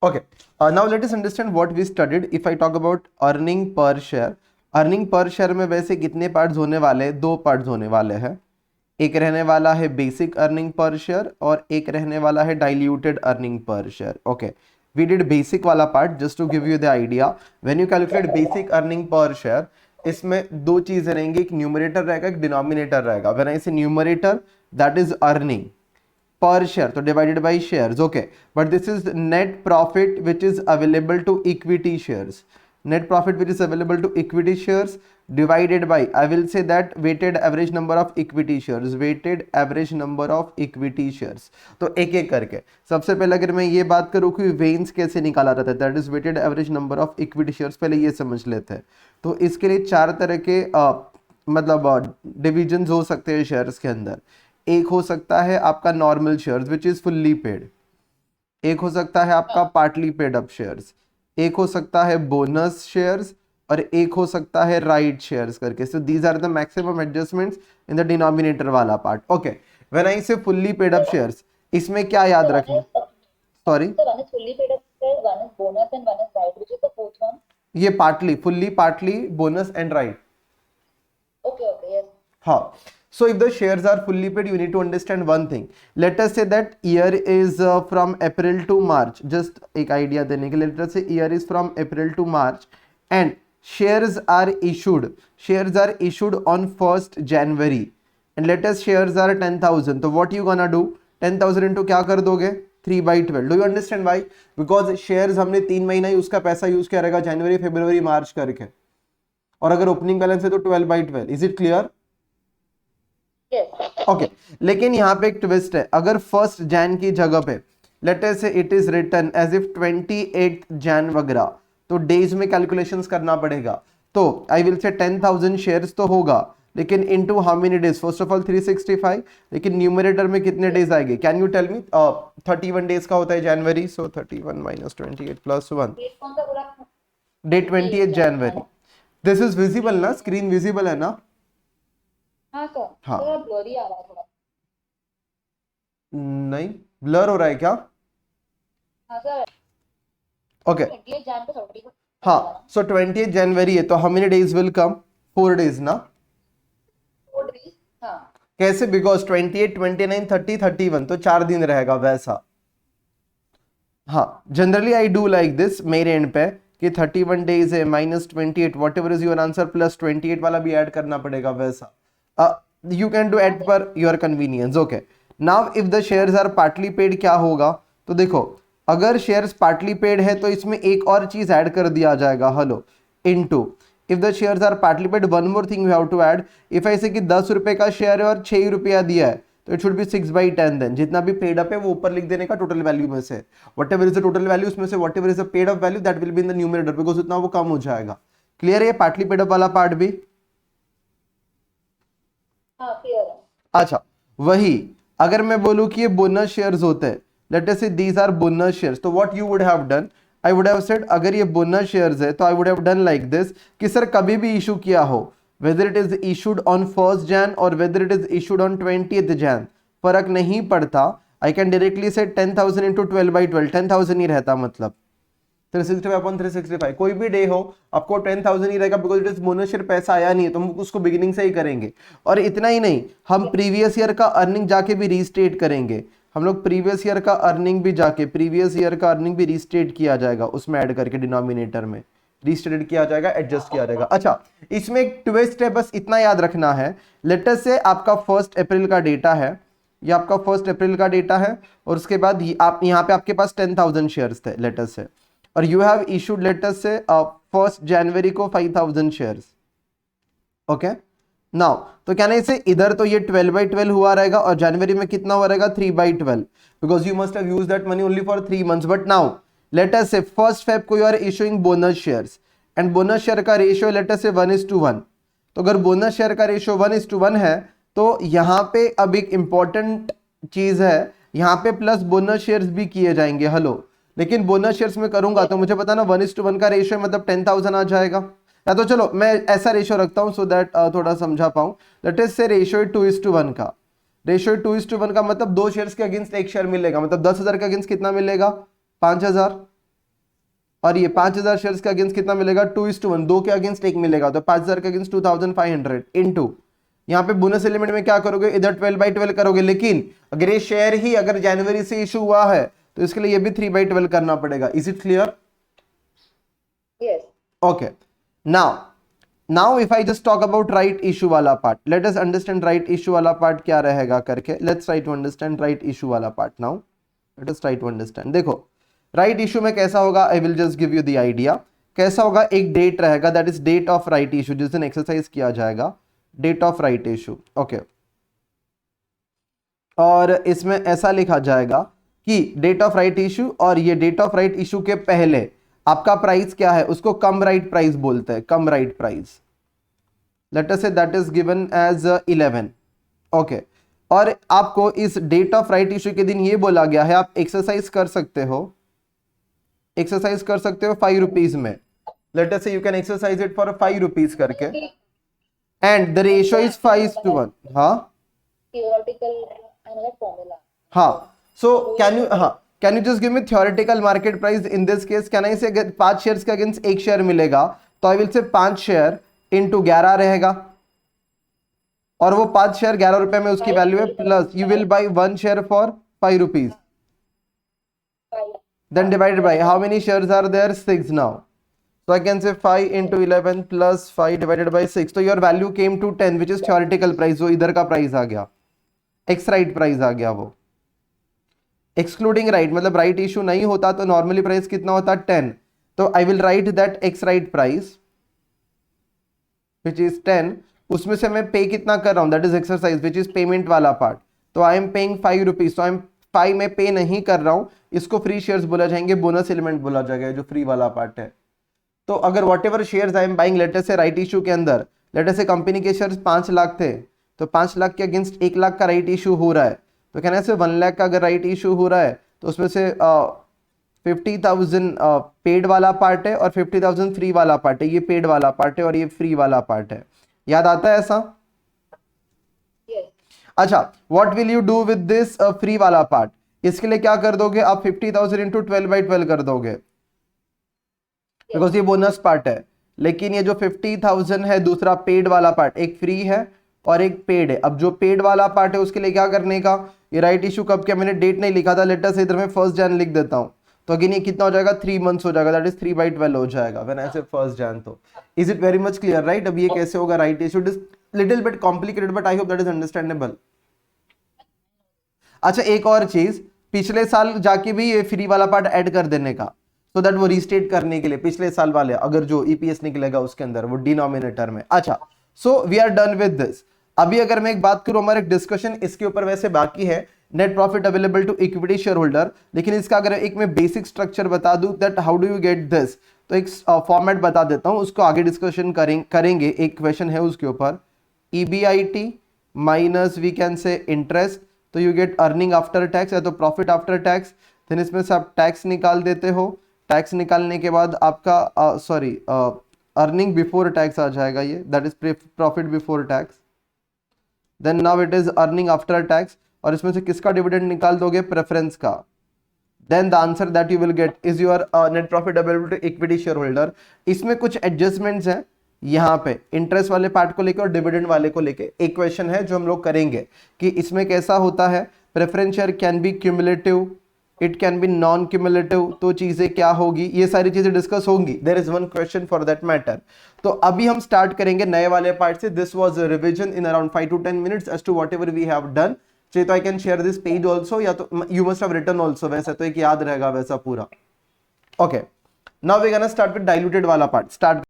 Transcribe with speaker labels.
Speaker 1: Okay, now let us understand what we studied. If I talk about earning per share, earning per share में वैसे कितने parts होने वाले हैं? दो पार्ट्स होने वाले हैं. एक रहने वाला है बेसिक अर्निंग पर शेयर और एक रहने वाला है diluted earning per share. Okay, we did basic वाला part just to give you the idea. When you calculate basic earning per share, इसमें दो चीजें रहेंगी, एक न्यूमरेटर रहेगा, एक डिनोमिनेटर रहेगा. व्हेन आई से numerator, that is earning per share, so divided by shares. Okay, but this is net profit which is available to equity shares. Net profit which is available to equity shares divided by, I will say that, weighted average number of equity shares. Weighted average number of equity shares. तो एक एक करके सबसे पहले अगर मैं ये बात करूँ कि वेन्स कैसे निकाला जाता है, that is weighted average number of equity shares, पहले ये समझ लेते हैं. तो इसके लिए चार तरह के मतलब डिविजन हो सकते हैं शेयर्स के अंदर. एक हो सकता है आपका normal shares which is fully paid, एक हो सकता है आपका पार्टली पेड अप शेयर्स, एक हो सकता है बोनस शेयर्स और एक हो सकता है राइट शेयर्स करके. So these are the maximum adjustments in the denominator वाला part. Okay, when I say fully paid up shares, इसमें क्या याद रखना? सॉरी, ये partly, fully, partly, bonus and right. हाँ. So if the shares are fully paid, you need to understand one thing. Let us say that year is from April to March. Just एक idea देने के लिए, let us say year is from April to March and shares are issued. Shares are issued on 1st January and let us shares are 10,000. तो what you gonna do? 10,000 into क्या कर दोगे? 3/12. Do you understand why? Because shares हमने 3 महीना ही उसका पैसा use किया रहेगा, जनवरी, फरवरी, मार्च करके, और अगर ओपनिंग बैलेंस है तो 12/12. Is it clear? ओके, लेकिन यहाँ पे एक ट्विस्ट है. अगर 1st जैन की जगह पे let us say it is written as if 28 Jan वगैरह, तो डेज में कैलकुलेशंस करना पड़ेगा. तो आई विल से 10,000 शेयर्स तो होगा, लेकिन into how many days? First of all 365, लेकिन न्यूमरेटर में कितने डेज आएंगे? Can you tell me? 31 days का होता है जनवरी, सो 31 - 28 + 1, डे 28 जनवरी. दिस इज विजिबल ना? स्क्रीन विजिबल है ना?
Speaker 2: हाँ सर.
Speaker 1: हाँ.
Speaker 2: थोड़ा ब्लरी आ रहा है थोड़ा.
Speaker 1: नहीं, ब्लर हो रहा है क्या?
Speaker 2: हाँ सर.
Speaker 1: ओके.
Speaker 2: 28 जैन पे 30.
Speaker 1: हाँ, सो 28 जनवरी है तो how many days will come? 4 days ना?
Speaker 2: 4 डेज. हाँ.
Speaker 1: कैसे? बिकॉज 28, 29, 30, 31, तो 4 दिन रहेगा वैसा. हाँ, generally I do like this मेरे एंड पे कि 31 डेज है -28, what ever is your answer, +28 वाला भी ऐड करना पड़ेगा वैसा. You can do at per your convenience. Okay, now if the shares are partly paid, क्या होगा? तो देखो, अगर शेयर्स पार्टली पेड है तो इसमें एक और चीज ऐड कर दिया जाएगा. Hello, into if the shares are partly paid, one more thing we have to add. If ऐसे कि 10 रुपए का शेयर है और 6 रुपया दिया है, तो इट शुड बी 6/10. देन जितना भी पेड अप है वो ऊपर लिख देने का टोटल वैल्यू में से. What ever is the total value, उसमें से what ever is the paid up value, that will be in the numerator, because उतना वो कम हो जाएगा. क्लियर है पार्टली पेड अप वाला पार्ट भी? अच्छा, वही अगर मैं बोलूं कि ये बोनस शेयर्स होते हैं, let us say these are bonus shares, तो what you would have done, I would have said अगर ये बोनस शेयर्स है तो I would have done like this कि सर कभी भी इशू किया हो, whether it is issued on 1st Jan और whether it is issued on 20th Jan, फर्क नहीं पड़ता. आई कैन डायरेक्टली से 10,000 into 12/12, 10,000 ही रहता. मतलब 365/365 कोई भी डे हो आपको 10,000 ही रहेगा, because it is bonus share, पैसा आया नहीं है तो हम उसको बिगिनिंग से ही करेंगे. और इतना ही नहीं, हम प्रीवियस ईयर का अर्निंग जाके भी रीस्टेट करेंगे. हम लोग प्रीवियस ईयर का अर्निंग भी जाके, प्रीवियस ईयर का अर्निंग भी रीस्टेट किया जाएगा, उसमें ऐड करके डिनोमिनेटर में रीस्टेटेड किया जाएगा, एडजस्ट किया जाएगा. अच्छा, इसमें एक ट्विस्ट है, बस इतना याद रखना है. लेट अस से आपका 1 अप्रैल का डेटा है, ये आपका 1 अप्रैल का डेटा है, और उसके बाद आप यहाँ पे आपके पास 10,000 शेयर्स थे लेट अस से, और you have issued late us say 1st जनवरी को 5,000 शेयर्स. ओके, नाउ तो क्या नहीं से इधर तो ये 12/12 हुआ रहेगा और जनवरी में कितना हुआ रहेगा? 3/12, because you must have used that money only for 3 months. But now let us say 1st Feb को you are issuing bonus shares and bonus share का रेशियो लेट अस से 1:1. तो अगर बोनस शेयर का ratio 1:1 है तो यहाँ पे अब एक इंपॉर्टेंट चीज है, यहाँ पे प्लस बोनस शेयर्स भी किए जाएंगे. हेलो, लेकिन बोनस शेयर्स में करूंगा तो मुझे पता ना 1:1 का रेशियो मतलब 10,000 आ जाएगा. या तो चलो मैं ऐसा रेशियो रखता हूं सो दैट थोड़ा समझा पाऊं. लेट अस से रेशियो 2:1 का, रेशियो 2:1 का मतलब 2 शेयर्स के अगेंस्ट 1 शेयर मिलेगा, मतलब 10,000 के अगेंस्ट कितना मिलेगा? 5,000. और ये 5000 शेयर्स के अगेंस्ट कितना मिलेगा 2:1, 2 के अगेंस्ट 1 मिलेगा, तो 5000 के अगेंस्ट 2500 इनटू यहाँ पे बोनस एलिमेंट में क्या करोगे, इधर 12/12 करोगे, लेकिन अगर ये शेयर ही अगर जनवरी से इशू हुआ है तो इसके लिए ये भी 3/12 करना पड़ेगा. Is it clear?
Speaker 2: Yes.
Speaker 1: Okay. Now if I just talk about right issue वाला part, let us understand right issue वाला part क्या रहेगा करके. Let's try to understand right issue वाला part now. Let us try to understand. देखो right issue में कैसा होगा, I will just give you the idea. कैसा होगा, एक डेट रहेगा, that is date of right issue, जिस दिन एक्सरसाइज किया जाएगा, date of right issue. Okay. और इसमें ऐसा लिखा जाएगा कि डेट ऑफ राइट इशू, और ये डेट ऑफ राइट इशू के पहले आपका प्राइस क्या है, उसको कम राइट प्राइस बोलते हैं, cum right price. Let us say that is given as 11. Okay. और आपको इस डेट ऑफ राइट इशू के दिन ये बोला गया है आप एक्सरसाइज कर सकते हो, एक्सरसाइज कर सकते हो 5 रुपीज में. लेट अस से you can exercise it for 5 rupees करके, एंड द रेशियो इज 5:1. हाँ
Speaker 2: Theoretical another formula.
Speaker 1: हाँ. So can you just give me theoretical market price in this case? Can I say 5 shares के against 1 share मिलेगा, तो I will say 5 share into 11 रहेगा, और वो 5 share 11 रुपए में उसकी वैल्यू है, plus you will by 1 share for 5 rupees, then divided by how many shares are there, 6 now. So I can say 5 into 11 plus 5 divided by 6. So your value came to 10, which is theoretical price. वो इधर का price आ गया, x right price आ गया. वो excluding right, मतलब right issue नहीं होता तो नॉर्मली प्राइस कितना होता, 10. तो I will write that x right price which is 10. उसमें से मैं पे कितना कर रहा हूं, that is exercise which is payment वाला पार्ट. तो आई एम पेइंग 5 रुपीज. तो आई एम 5 में पे नहीं कर रहा हूं, इसको फ्री शेयर्स बोला जाएंगे, बोनस एलिमेंट बोला जाएगा, जो फ्री वाला पार्ट है. तो अगर whatever shares I am buying, later से राइट इशू के अंदर, लेटर से कंपनी के शेयर्स 5 लाख थे, तो 5 लाख के अगेंस्ट 1 लाख का राइट इशू हो रहा है, तो कहना से 1 लाख का अगर राइट इशू हो रहा है तो उसमें से 50,000 पेड वाला पार्ट है और 50,000 फ्री वाला पार्ट है. ये पेड वाला पार्ट है और ये फ्री वाला पार्ट है. याद आता है ऐसा?
Speaker 2: Yes.
Speaker 1: अच्छा, what will you do with this free वाला पार्ट? इसके लिए क्या कर दोगे आप, 50,000 इंटू 12/12 कर दोगे, बिकॉज ये बोनस पार्ट है. लेकिन ये जो 50,000 है दूसरा पेड वाला पार्ट, एक फ्री है और एक पेड है. अब जो पेड वाला पार्ट है उसके लिए क्या करने का, ये राइट इशू कब क्या, मैंने डेट नहीं लिखा था, लेटर से इधर में 1 जन लिख देता हूं, तो अगेन ये कितना हो जाएगा, 3 मंथ्स हो जाएगा, दैट इज 3/12 हो जाएगा व्हेन आई से 1 जन. तो is it very much clear, right? अब ये कैसे होगा right issue, it is little bit complicated but I hope that is understandable. अच्छा, एक और चीज, पिछले साल जाके भी ये फ्री वाला पार्ट ऐड कर देने का, सो दैट वो रीस्टेट करने के लिए पिछले साल वाले अगर जो ईपीएस निकलेगा उसके अंदर वो डिनोमिनेटर में. अच्छा, so we are done with this. अभी अगर मैं एक बात करूं, हमारा डिस्कशन इसके ऊपर वैसे बाकी है, net profit available to equity share holder, लेकिन इसका अगर एक मैं बेसिक स्ट्रक्चर बता दूं that how do you get this, तो एक फॉर्मेट बता देता हूं, उसको आगे डिस्कशन करेंगे. एक क्वेश्चन है उसके ऊपर, EBIT minus we can say interest, तो you get earning after tax या तो प्रॉफिट आफ्टर टैक्स. देन इसमें से आप टैक्स निकाल देते हो, टैक्स निकालने के बाद आपका अर्निंग बिफोर टैक्स आ जाएगा, ये that is profit before tax. Then now it is earning after tax, और इसमें से किसका डिविडेंड निकाल दोगे, प्रेफरेंस का. Then the answer that you will get is your net profit available to equity share holder. इसमें कुछ एडजस्टमेंट्स हैं यहाँ पे इंटरेस्ट वाले पार्ट को लेके और डिविडेंड वाले को लेके. एक क्वेश्चन है जो हम लोग करेंगे कि इसमें कैसा होता है, preference share can be cumulative, it can be non cumulative, तो चीजें क्या होगी, ये सारी चीजें डिस्कस होंगी. There is one question for that matter. तो अभी हम स्टार्ट करेंगे नए वाले पार्ट से. This was a revision in around 5 to 10 minutes as to whatever we have done. चाहिए तो I can share this page also, या तो you must have written also, वैसे तो एक याद रहेगा वैसा पूरा. Okay, now we gonna start with diluted वाला पार्ट. स्टार्ट